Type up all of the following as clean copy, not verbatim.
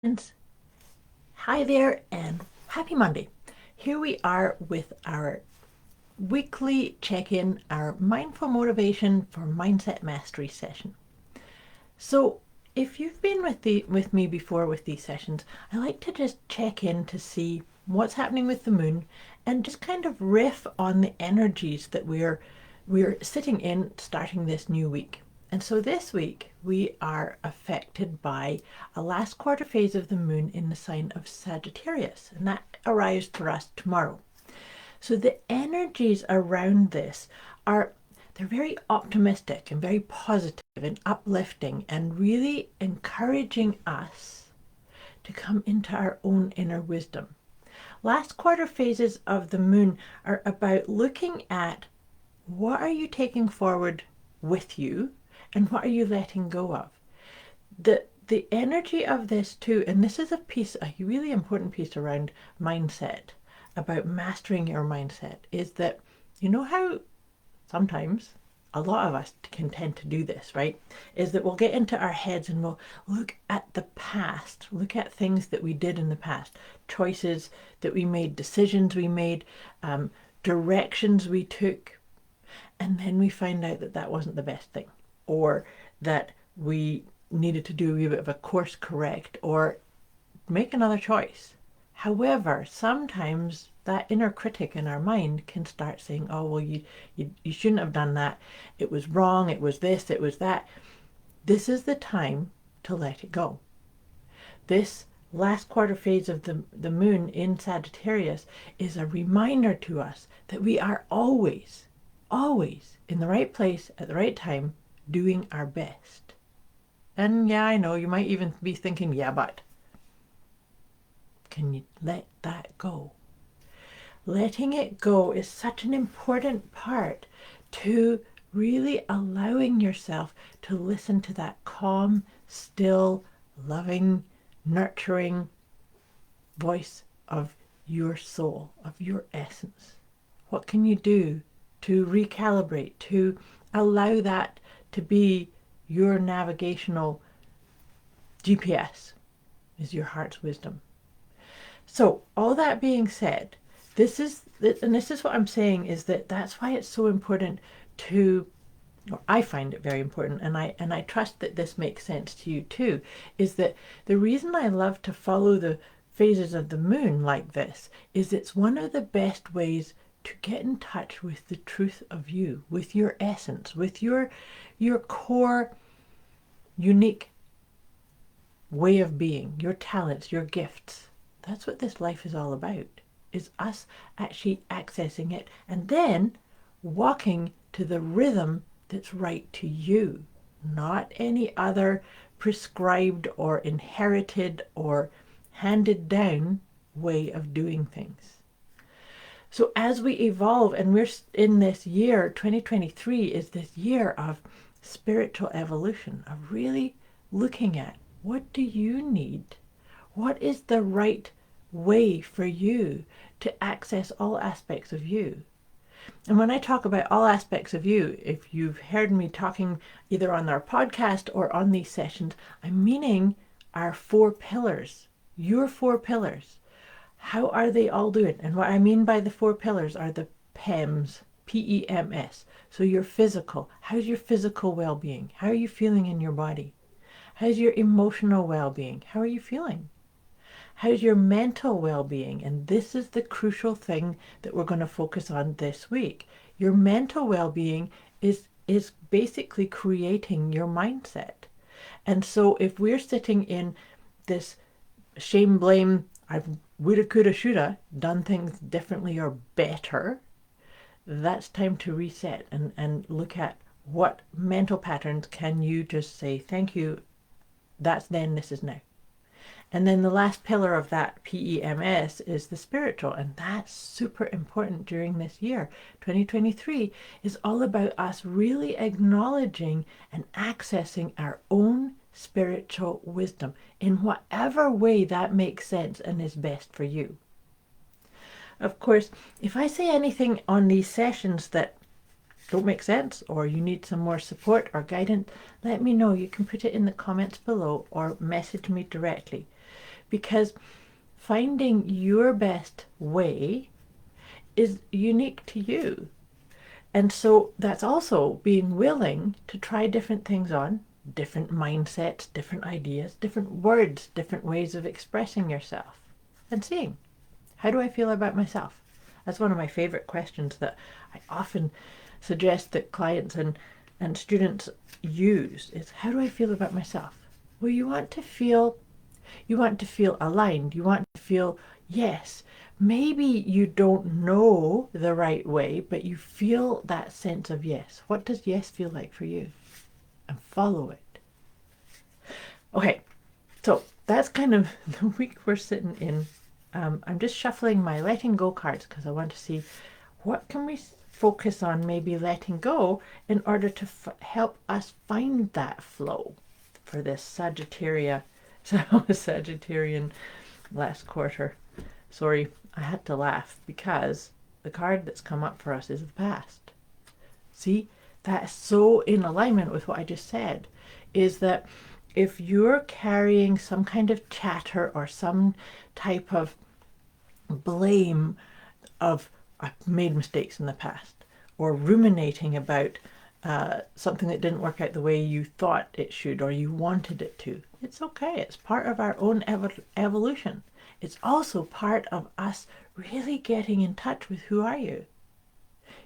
Friends, hi there and happy Monday. Here we are with our weekly check-in, our mindful motivation for mindset mastery session. So if you've been with me before with these sessions, I like to just check in to see what's happening with the moon and just kind of riff on the energies that we're sitting in starting this new week. And so this week we are affected by a last quarter phase of the moon in the sign of Sagittarius, and that arrives for us tomorrow. So the energies around this are they're very optimistic and very positive and uplifting and really encouraging us to come into our own inner wisdom. Last quarter phases of the moon are about looking at what are you taking forward with you and what are you letting go of. The energy of this too, and this is a really important piece around mindset, about mastering your mindset, is that you know how sometimes a lot of us can tend to do this, right? Is that we'll get into our heads and we'll look at the past, look at things that we did in the past, choices that we made, decisions we made, directions we took, and then we find out that that wasn't the best thing, or that we needed to do a wee bit of a course correct or make another choice. However, sometimes that inner critic in our mind can start saying, oh, well, you shouldn't have done that. It was wrong. It was this. It was that. This is the time to let it go. This last quarter phase of the moon in Sagittarius is a reminder to us that we are always, always in the right place at the right time doing our best. And yeah, I know you might even be thinking, yeah, but can you let that go? Letting it go is such an important part to really allowing yourself to listen to that calm, still, loving, nurturing voice of your soul, of your essence. What can you do to recalibrate, to allow that to be your navigational GPS, is your heart's wisdom. So all that being said, this is what I'm saying, is that that's why it's so important to, or I find it very important, and I trust that this makes sense to you too, is that the reason I love to follow the phases of the moon like this is it's one of the best ways to get in touch with the truth of you, with your essence, with your core unique way of being, your talents, your gifts. That's what this life is all about, is us actually accessing it and then walking to the rhythm that's right to you, not any other prescribed or inherited or handed down way of doing things. So as we evolve, and we're in this year, 2023 is this year of spiritual evolution, of really looking at what do you need? What is the right way for you to access all aspects of you? And when I talk about all aspects of you, if you've heard me talking either on our podcast or on these sessions, I'm meaning our 4 pillars, your 4 pillars. How are they all doing? And what I mean by the 4 pillars are the PEMS, P-E-M-S. So your physical, how's your physical well-being? How are you feeling in your body? How's your emotional well-being? How are you feeling? How's your mental well-being? And this is the crucial thing that we're going to focus on this week. Your mental well-being is basically creating your mindset. And so if we're sitting in this shame, blame, I've woulda, coulda, shoulda, done things differently or better, that's time to reset and look at what mental patterns can you just say, thank you, that's then, this is now. And then the last pillar of that PEMS is the spiritual, and that's super important during this year. 2023 is all about us really acknowledging and accessing our own spiritual wisdom in whatever way that makes sense and is best for you. Of course, if I say anything on these sessions that don't make sense or you need some more support or guidance, let me know. You can put it in the comments below or message me directly. because finding your best way is unique to you. And so that's also being willing to try different things on, different mindsets, different ideas, different words, different ways of expressing yourself, and seeing, how do I feel about myself? That's one of my favorite questions that I often suggest that clients and students use is, how do I feel about myself? Well, you want to feel aligned. You want to feel, yes, maybe you don't know the right way, but you feel that sense of yes. What does yes feel like for you? And follow it. Okay, so that's kind of the week we're sitting in. I'm just shuffling my letting go cards because I want to see what can we focus on maybe letting go in order to help us find that flow for this Sagittarius. So Sagittarian last quarter. Sorry, I had to laugh because the card that's come up for us is the past. See, that's so in alignment with what I just said, is that if you're carrying some kind of chatter or some type of blame of, I've made mistakes in the past, or ruminating about something that didn't work out the way you thought it should or you wanted it to, it's okay. It's part of our own evolution. It's also part of us really getting in touch with who are you.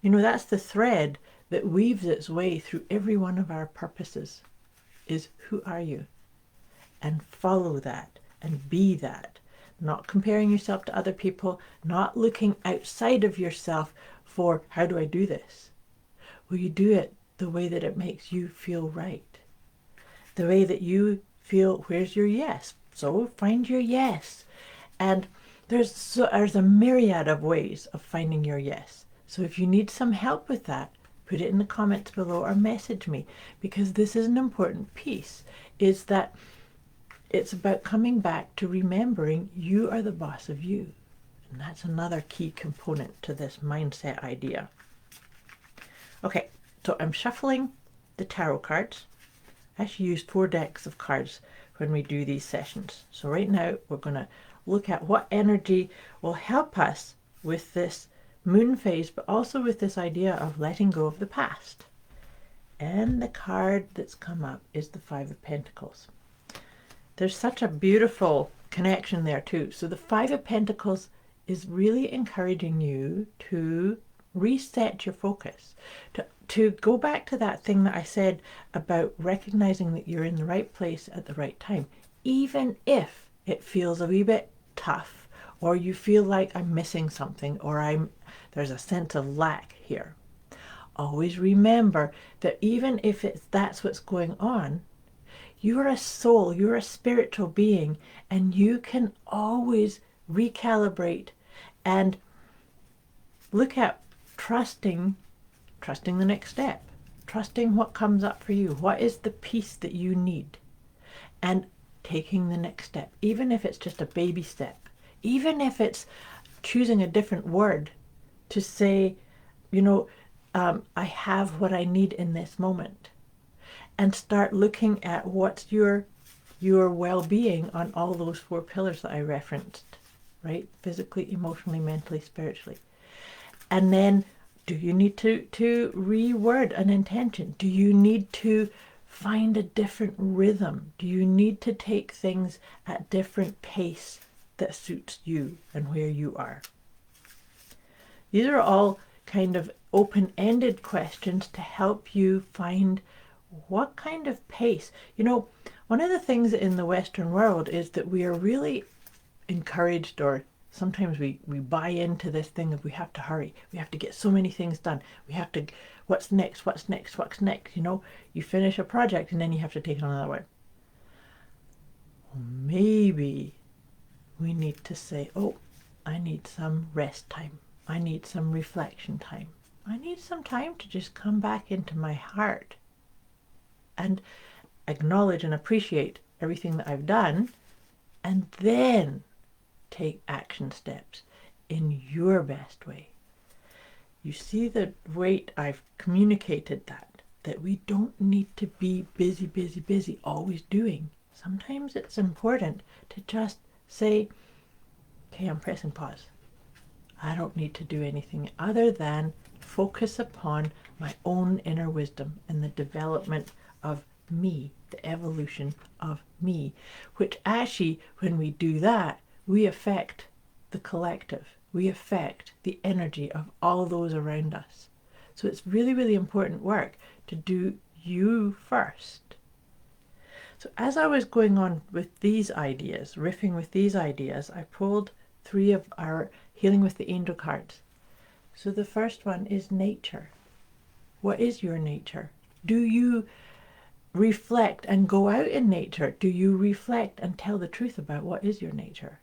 You know, that's the thread that weaves its way through every one of our purposes, is who are you? And follow that and be that. Not comparing yourself to other people, not looking outside of yourself for, how do I do this? Well, you do it the way that it makes you feel right. The way that you feel, where's your yes? So find your yes. And there's a myriad of ways of finding your yes. So if you need some help with that, put it in the comments below or message me, because this is an important piece, is that it's about coming back to remembering you are the boss of you. And that's another key component to this mindset idea. Okay, so I'm shuffling the tarot cards. I actually use 4 decks of cards when we do these sessions. So right now we're going to look at what energy will help us with this moon phase, but also with this idea of letting go of the past. And the card that's come up is the 5 of Pentacles. There's such a beautiful connection there too. So the 5 of Pentacles is really encouraging you to reset your focus, to go back to that thing that I said about recognizing that you're in the right place at the right time, even if it feels a wee bit tough, or you feel like I'm missing something, or there's a sense of lack here. Always remember that even if that's what's going on, you're a soul, you're a spiritual being, and you can always recalibrate and look at trusting the next step, trusting what comes up for you. What is the piece that you need? And taking the next step, even if it's just a baby step, even if it's choosing a different word to say, you know, I have what I need in this moment, and start looking at what's your well-being on all those 4 pillars that I referenced, right? Physically, emotionally, mentally, spiritually. And then, do you need to reword an intention? Do you need to find a different rhythm? Do you need to take things at different pace that suits you and where you are? These are all kind of open-ended questions to help you find what kind of pace. You know, one of the things in the Western world is that we are really encouraged, or sometimes we buy into this thing of we have to hurry. We have to get so many things done. We have to, what's next? You know, you finish a project and then you have to take it on another one. Well, maybe we need to say, oh, I need some rest time. I need some reflection time. I need some time to just come back into my heart and acknowledge and appreciate everything that I've done, and then take action steps in your best way. You see the way I've communicated that we don't need to be busy, always doing. Sometimes it's important to just say, okay, I'm pressing pause. I don't need to do anything other than focus upon my own inner wisdom and the development of me, the evolution of me, which actually, when we do that, we affect the collective. We affect the energy of all those around us. So it's really, really important work to do you first. So as I was going on with these ideas, riffing with these ideas, I pulled 3 of our Healing with the Angel cards. So the first one is nature. What is your nature? Do you reflect and go out in nature? Do you reflect and tell the truth about what is your nature?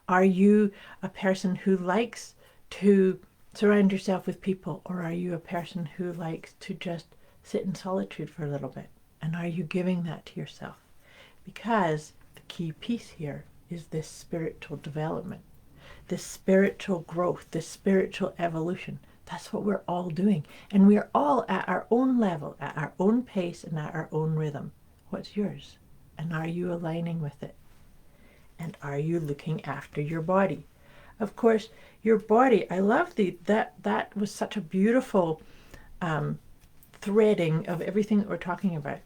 Are you a person who likes to surround yourself with people, or are you a person who likes to just sit in solitude for a little bit? And are you giving that to yourself? Because the key piece here is this spiritual development, this spiritual growth, this spiritual evolution. That's what we're all doing. And we're all at our own level, at our own pace, and at our own rhythm. What's yours? And are you aligning with it? And are you looking after your body? Of course, your body, I love that was such a beautiful threading of everything that we're talking about,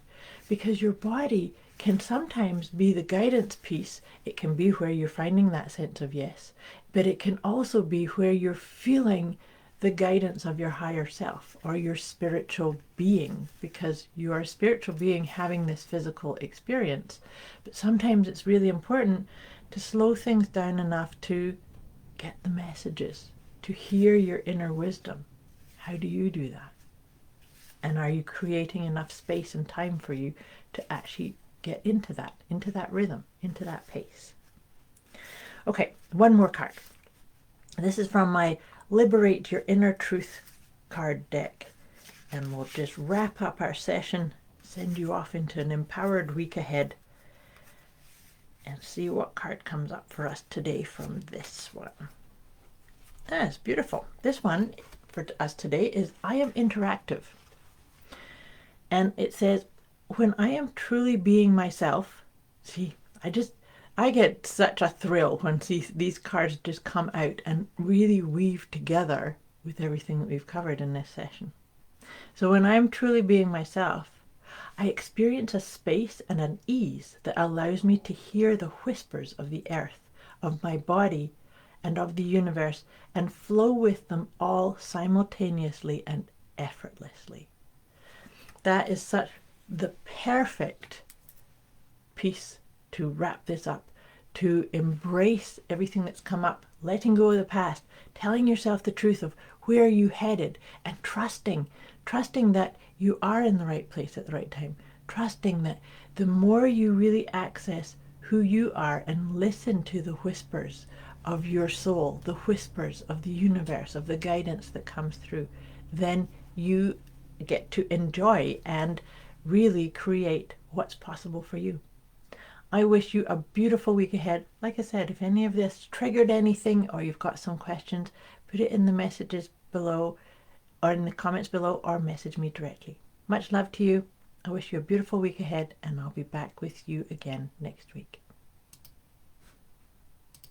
because your body can sometimes be the guidance piece. It can be where you're finding that sense of yes, but it can also be where you're feeling the guidance of your higher self or your spiritual being, because you are a spiritual being having this physical experience. But sometimes it's really important to slow things down enough to get the messages, to hear your inner wisdom. How do you do that? And are you creating enough space and time for you to actually get into that rhythm, into that pace? Okay, one more card. This is from my Liberate Your Inner Truth card deck. And we'll just wrap up our session, send you off into an empowered week ahead, and see what card comes up for us today from this one. That's beautiful. This one for us today is I Am Interactive. And it says, when I am truly being myself, see, I get such a thrill when these cards just come out and really weave together with everything that we've covered in this session. So when I'm truly being myself, I experience a space and an ease that allows me to hear the whispers of the earth, of my body, and of the universe, and flow with them all simultaneously and effortlessly. That is such the perfect piece to wrap this up, to embrace everything that's come up, letting go of the past, telling yourself the truth of where you headed, and trusting that you are in the right place at the right time, trusting that the more you really access who you are and listen to the whispers of your soul, the whispers of the universe, of the guidance that comes through, then you get to enjoy and really create what's possible for you. I wish you a beautiful week ahead. Like I said, if any of this triggered anything or you've got some questions, put it in the messages below or in the comments below, or message me directly. Much love to you. I wish you a beautiful week ahead, and I'll be back with you again next week.